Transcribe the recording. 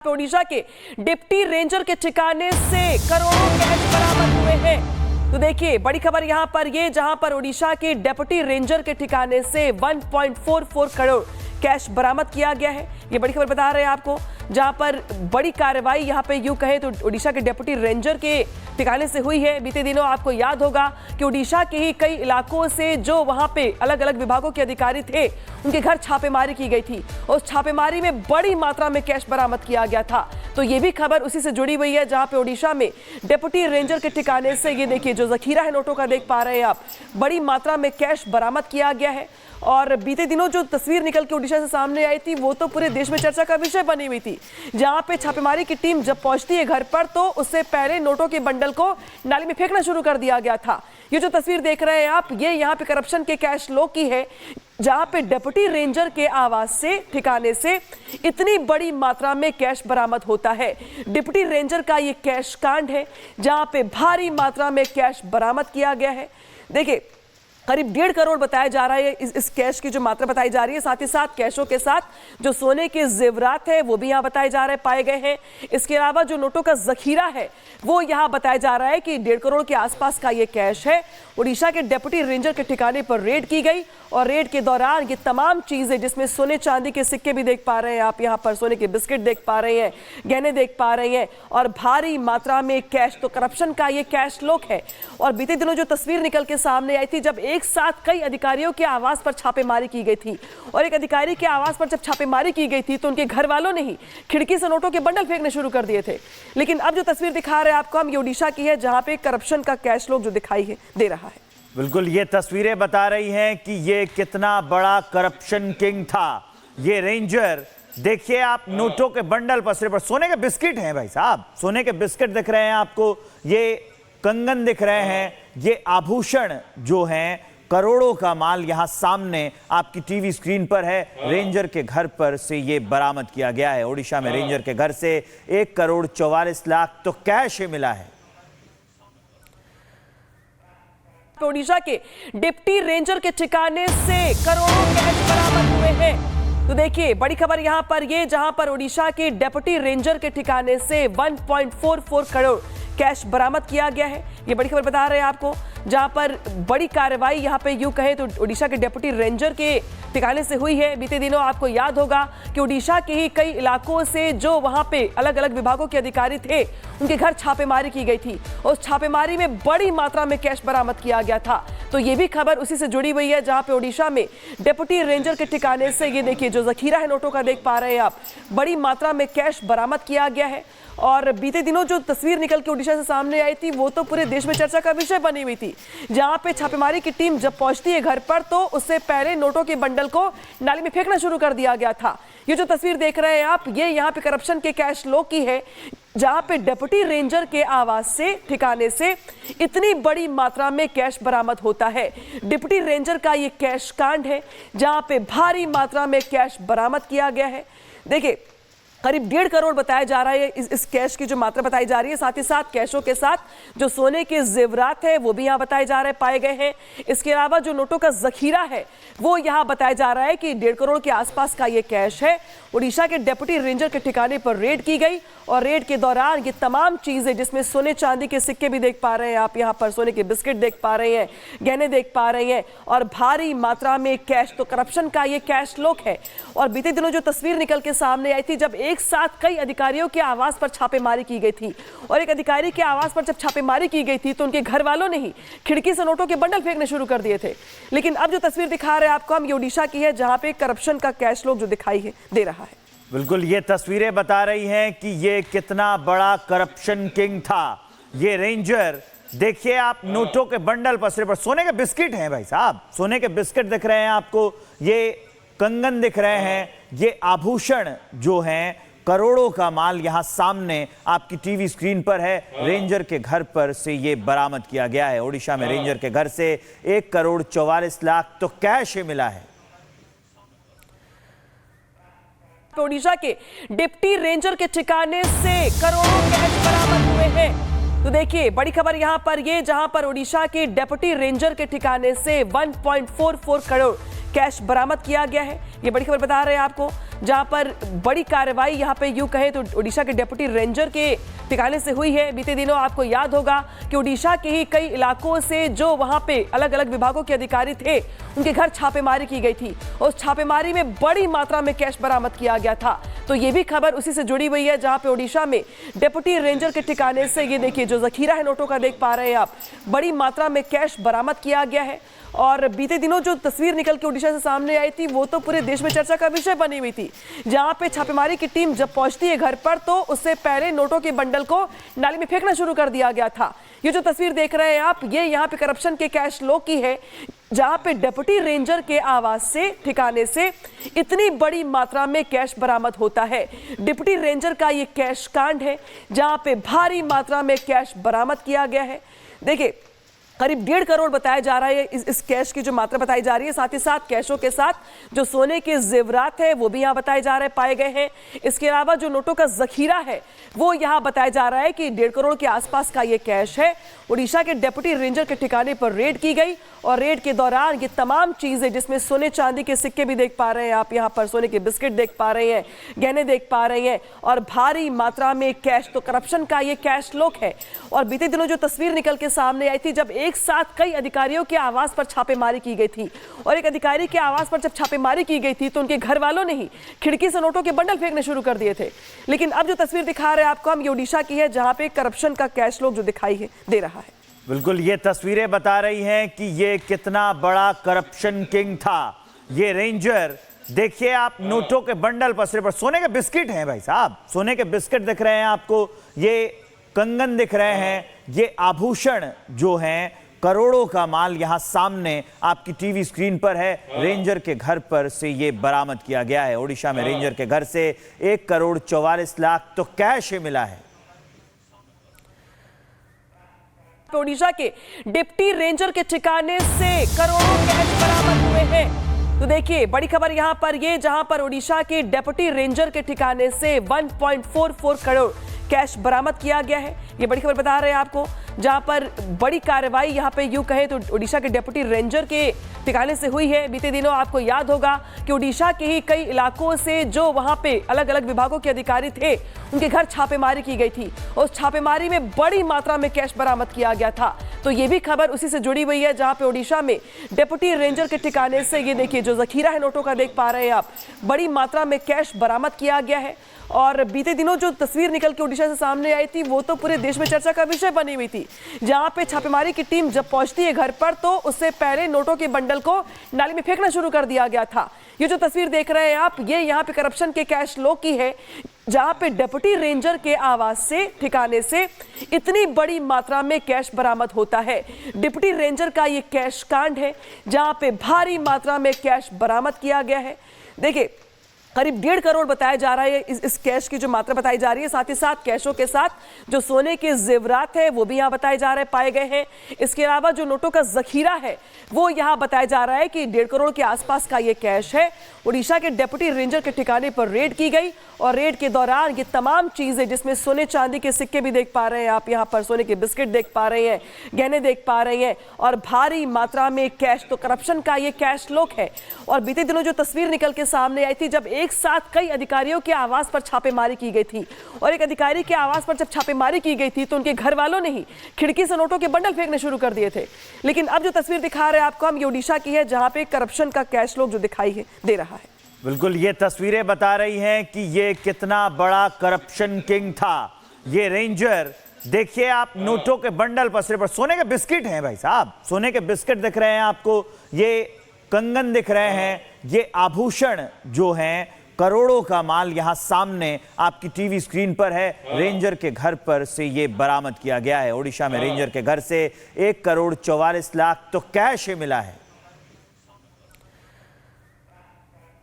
ओडिशा के deputy ranger के ठिकाने से करोड़ों कैश बरामद हुए हैं। तो देखिए बड़ी खबर यहां पर जहां पर ओडिशा के डिप्टी रेंजर के ठिकाने से 1.44 करोड़ कैश बरामद किया गया है। ये बड़ी खबर बता रहे हैं आपको, जहां पर बड़ी कार्रवाई यहां पे यूं कहे तो ओडिशा के डिप्टी रेंजर के ठिकाने से हुई है। बीते दिनों आपको याद होगा कि ओडिशा के ही कई इलाकों से जो वहां पे अलग अलग विभागों के अधिकारी थे, उनके घर छापेमारी की गई थी। उस छापेमारी में बड़ी मात्रा में कैश बरामद किया गया था। तो ये भी खबर उसी से जुड़ी हुई है, जहां पे ओडिशा में डिप्टी रेंजर के ठिकाने से ये देखिए जो जखीरा है नोटों का, देख पा रहे हैं आप, बड़ी मात्रा में कैश बरामद किया गया है। और बीते दिनों जो तस्वीर निकल के ओडिशा से सामने आई थी, वो तो पूरे देश में चर्चा का विषय बनी हुई थी। जहां पे छापेमारी की टीम जब पहुंचती है घर पर, तो उससे पहले नोटों के बंडल को नाली में फेंकना शुरू कर दिया गया था। ये जो तस्वीर देख रहे हैं आप, ये यहाँ पे करप्शन के कैश लो की है, जहां पे डिप्टी रेंजर के आवास से ठिकाने से इतनी बड़ी मात्रा में कैश बरामद होता है। डिप्टी रेंजर का ये कैश कांड है, जहां पे भारी मात्रा में कैश बरामद किया गया है। देखिए करीब 1.5 करोड़ बताया जा रहा है इस कैश की जो मात्रा बताई जा रही है। साथ ही साथ कैशों के साथ जो सोने के जेवरात है वो भी यहाँ बताए जा रहे हैं, पाए गए हैं। इसके अलावा जो नोटों का जखीरा है वो यहाँ बताया जा रहा है कि 1.5 करोड़ के आसपास का ये कैश है। ओडिशा के डिप्टी रेंजर के ठिकाने पर रेड की गई और रेड के दौरान ये तमाम चीजें, जिसमें सोने चांदी के सिक्के भी देख पा रहे हैं आप, यहाँ पर सोने के बिस्किट देख पा रहे हैं, गहने देख पा रहे हैं, और भारी मात्रा में कैश। तो करप्शन का ये कैश लोक है। और बीते दिनों जो तस्वीर निकल के सामने आई थी, जब एक साथ कई अधिकारियों के आवास पर छापेमारी की गई थी, और एक अधिकारी के आवास पर जब छापेमारी की गई थी तो उनके घर वालों ने ही खिड़की से नोटों के बंडल फेंकने शुरू कर दिए थे। लेकिन अब जो तस्वीर दिखा रहे हैं आपको हम, ये ओडिशा की है, जहां पे करप्शन का कैश लोक जो दिखाई दे रहा है। बिल्कुल, ये तस्वीरें बता रही हैं कि ये कितना बड़ा करप्शन किंग था ये रेंजर। देखिए आप, नोटों के बंडल पसरे पर सोने के बिस्किट हैं भाई साहब, सोने के बिस्किट दिख रहे हैं आपको, ये कंगन दिख रहे हैं, ये आभूषण जो हैं, करोड़ों का माल यहां सामने आपकी टीवी स्क्रीन पर है। रेंजर के घर पर से ये बरामद किया गया है। ओडिशा में रेंजर के घर से 1 करोड़ 44 लाख तो कैश ही मिला है। ओडिशा के डिप्टी रेंजर के ठिकाने से करोड़ों कैश बरामद हुए हैं। तो देखिए बड़ी खबर यहां पर जहां पर ओडिशा के डिप्टी रेंजर के ठिकाने से 1.44 करोड़ कैश बरामद किया गया है। ये बड़ी खबर बता रहे हैं आपको, जहां पर बड़ी कार्रवाई यहां पे यूं कहे तो ओडिशा के डिप्टी रेंजर के ठिकाने से हुई है। बीते दिनों आपको याद होगा कि ओडिशा के ही कई इलाकों से जो वहां पे अलग अलग विभागों के अधिकारी थे, उनके घर छापेमारी की गई थी। उस छापेमारी में बड़ी मात्रा में कैश बरामद किया गया था। तो ये भी खबर उसी से जुड़ी हुई है, जहां पे ओडिशा में डिप्टी रेंजर के ठिकाने से ये देखिए जो जखीरा है नोटों का, देख पा रहे हैं आप, बड़ी मात्रा में कैश बरामद किया गया है। और बीते दिनों जो तस्वीर निकल के ओडिशा से सामने आई थी, वो तो पूरे देश में चर्चा का विषय बनी हुई थी। जहां पे छापेमारी की टीम जब पहुंचती है घर पर, तो उससे पहले नोटों के बंडल को नाली में फेंकना शुरू कर दिया गया था। ये जो तस्वीर देख रहे हैं आप, ये यहाँ पे करप्शन के कैश लो की है, जहां पे डिप्टी रेंजर के आवास से ठिकाने से इतनी बड़ी मात्रा में कैश बरामद होता है। डिप्टी रेंजर का ये कैश कांड है, जहां पे भारी मात्रा में कैश बरामद किया गया है। देखिए करीब 1.5 करोड़ बताया जा रहा है इस कैश की जो मात्रा बताई जा रही है। साथ ही साथ कैशों के साथ जो सोने के जेवरात है वो भी यहाँ बताए जा रहे हैं, पाए गए हैं। इसके अलावा जो नोटों का जखीरा है वो यहाँ बताया जा रहा है कि 1.5 करोड़ के आसपास का ये कैश है। ओडिशा के डिप्टी रेंजर के ठिकाने पर रेड की गई और रेड के दौरान ये तमाम चीजें, जिसमें सोने चांदी के सिक्के भी देख पा रहे हैं आप, यहाँ पर सोने के बिस्किट देख पा रहे हैं, गहने देख पा रहे हैं, और भारी मात्रा में कैश। तो करप्शन का ये कैश लोक है। और बीते दिनों जो तस्वीर निकल के सामने आई थी, जब एक साथ कई अधिकारियों के आवास पर छापेमारी की गई थी, और एक अधिकारी के आवास पर जब छापेमारी की गई थी तो उनके घर वालों ने ही खिड़की से नोटों के बंडल फेंकने शुरू कर दिए थे। लेकिन अब जो तस्वीर दिखा रहे हैं आपको हम, ये ओडिशा की है, जहां पे करप्शन का कैश लोक जो दिखाई दे रहा है। बिल्कुल, ये तस्वीरें बता रही हैं कि ये कितना बड़ा करप्शन किंग था ये रेंजर। देखिए आप, नोटों के बंडल पसरे पर सोने के बिस्किट हैं भाई साहब, सोने के बिस्किट दिख रहे हैं आपको, ये कंगन दिख रहे हैं, ये आभूषण जो हैं, करोड़ों का माल यहां सामने आपकी टीवी स्क्रीन पर है। रेंजर के घर पर से ये बरामद किया गया है। ओडिशा में रेंजर के घर से 1 करोड़ 44 लाख तो कैश ही मिला है। ओडिशा के डिप्टी रेंजर के ठिकाने से करोड़ों कैश बरामद हुए हैं। तो देखिए बड़ी खबर यहां पर जहां पर ओडिशा के डिप्टी रेंजर के ठिकाने से 1.44 करोड़ कैश बरामद किया गया है। ये बड़ी खबर बता रहे हैं आपको, जहां पर बड़ी कार्रवाई यहां पे यूं कहे तो ओडिशा के डिप्टी रेंजर के ठिकाने से हुई है। बीते दिनों आपको याद होगा कि ओडिशा के ही कई इलाकों से जो वहां पे अलग अलग विभागों के अधिकारी थे, उनके घर छापेमारी की गई थी। उस छापेमारी में बड़ी मात्रा में कैश बरामद किया गया था। तो ये भी खबर उसी से जुड़ी हुई है, जहां पे ओडिशा में डिप्टी रेंजर के ठिकाने से ये देखिए जो जखीरा है नोटों का देख पा रहे हैं आप, बड़ी मात्रा में कैश बरामद किया गया है। और बीते दिनों जो तस्वीर निकल के ओडिशा से सामने आई थी, वो तो पूरे देश में चर्चा का विषय बनी हुई थी। जहां पे छापेमारी की टीम जब पहुंचती है घर पर, तो उससे पहले नोटों के बंडल को नाली में फेंकना शुरू कर दिया गया था। ये जो तस्वीर देख रहे हैं आप, ये यहाँ पे करप्शन के कैश लो की है, जहां पे डिप्टी रेंजर के आवास से ठिकाने से इतनी बड़ी मात्रा में कैश बरामद होता है। डिप्टी रेंजर का ये कैश कांड है, जहां पे भारी मात्रा में कैश बरामद किया गया है। देखिए करीब 1.5 करोड़ बताया जा रहा है इस कैश की जो मात्रा बताई जा रही है। साथ ही साथ कैशों के साथ जो सोने के जेवरात है वो भी यहाँ बताए जा रहे हैं, पाए गए हैं। इसके अलावा जो नोटों का जखीरा है वो यहाँ बताया जा रहा है कि 1.5 करोड़ के आसपास का ये कैश है। ओडिशा के डिप्टी रेंजर के ठिकाने पर रेड की गई और रेड के दौरान ये तमाम चीजें, जिसमें सोने चांदी के सिक्के भी देख पा रहे हैं आप, यहाँ पर सोने के बिस्किट देख पा रहे हैं, गहने देख पा रहे हैं और भारी मात्रा में कैश। तो करप्शन का ये कैश लोक है। और बीते दिनों जो तस्वीर निकल के सामने आई थी, जब एक साथ कई अधिकारियों के आवास पर छापेमारी की गई थी, और एक अधिकारी के आवास पर जब छापेमारी की गई थी तो उनके घर वालों ने ही खिड़की से नोटों के बंडल फेंकने शुरू कर दिए थे। लेकिन अब जो तस्वीर दिखा रहे हैं आपको हम, ये ओडिशा की है, जहां पे करप्शन का कैश लोक जो दिखाई दे रहा है। बिल्कुल, ये तस्वीरें बता रही हैं कि ये कितना बड़ा करप्शन किंग था ये रेंजर। देखिए आप, नोटों के बंडल पसरे पर सोने के बिस्किट हैं भाई साहब, सोने के बिस्किट दिख रहे हैं आपको, ये कंगन दिख रहे हैं, ये आभूषण जो हैं, करोड़ों का माल यहां सामने आपकी टीवी स्क्रीन पर है। रेंजर के घर पर से ये बरामद किया गया है। ओडिशा में रेंजर के घर से 1 करोड़ 44 लाख तो कैश ही मिला है। ओडिशा के डिप्टी रेंजर के ठिकाने से करोड़ों कैश बरामद हुए हैं। तो देखिए बड़ी खबर यहां पर ये, जहां पर ओडिशा के डिप्टी रेंजर के ठिकाने से 1.44 करोड़ कैश बरामद किया गया है। ये बड़ी खबर बता रहे हैं आपको, जहां पर बड़ी कार्रवाई यहां पे यूं कहे तो ओडिशा के डिप्टी रेंजर के ठिकाने से हुई है। बीते दिनों आपको याद होगा कि ओडिशा के ही कई इलाकों से जो वहां पे अलग अलग विभागों के अधिकारी थे, उनके घर छापेमारी की गई थी। उस छापेमारी में बड़ी मात्रा में कैश बरामद किया गया था। तो ये भी खबर उसी से जुड़ी हुई है, जहां पे ओडिशा में डिप्टी रेंजर के ठिकाने से ये देखिए जो जखीरा है नोटों का देख पा रहे हैं आप, बड़ी मात्रा में कैश बरामद किया गया है। और बीते दिनों जो तस्वीर निकल के ओडिशा से सामने आई थी, वो तो पूरे देश में चर्चा का विषय बनी हुई थी। जहां पे छापेमारी की टीम जब पहुंचती है घर पर, तो उससे पहले नोटों के बंडल को नाली में फेंकना शुरू कर दिया गया था। ये जो तस्वीर देख रहे हैं आप, ये यहाँ पे करप्शन के कैश लो की है, जहां पे डिप्टी रेंजर के आवास से ठिकाने से इतनी बड़ी मात्रा में कैश बरामद होता है। डिप्टी रेंजर का ये कैश कांड है, जहां पे भारी मात्रा में कैश बरामद किया गया है। देखिए करीब 1.5 करोड़ बताया जा रहा है इस कैश की जो मात्रा बताई जा रही है। साथ ही साथ कैशों के साथ जो सोने के जेवरात है वो भी यहाँ बताए जा रहे हैं, पाए गए हैं। इसके अलावा जो नोटों का जखीरा है वो यहाँ बताया जा रहा है कि 1.5 करोड़ के आसपास का ये कैश है। ओडिशा के डिप्टी रेंजर के ठिकाने पर रेड की गई और रेड के दौरान ये तमाम चीजें, जिसमें सोने चांदी के सिक्के भी देख पा रहे हैं आप, यहाँ पर सोने के बिस्किट देख पा रहे हैं, गहने देख पा रहे हैं और भारी मात्रा में कैश। तो करप्शन का ये कैश लोक है। और बीते दिनों जो तस्वीर निकल के सामने आई थी, जब एक साथ कई अधिकारियों के आवास पर छापेमारी की गई थी, और एक अधिकारी के आवास पर जब छापेमारी की गई थी तो उनके घर वालों ने ही खिड़की से नोटों के बंडल फेंकने शुरू कर दिए थे। लेकिन अब जो तस्वीर दिखा रहे हैं आपको हम, ये ओडिशा की है, जहां पे करप्शन का कैश लोक जो दिखाई दे रहा है। बिल्कुल, ये तस्वीरें बता रही हैं कि ये कितना बड़ा करप्शन किंग था ये रेंजर। देखिए आप, नोटों के बंडल पसरे पर सोने के बिस्किट हैं भाई साहब, सोने के बिस्किट दिख रहे हैं आपको, ये कंगन दिख रहे हैं, ये आभूषण जो हैं, करोड़ों का माल यहां सामने आपकी टीवी स्क्रीन पर है। रेंजर के घर पर से ये बरामद किया गया है। ओडिशा में रेंजर के घर से 1 करोड़ 44 लाख तो कैश ही मिला है।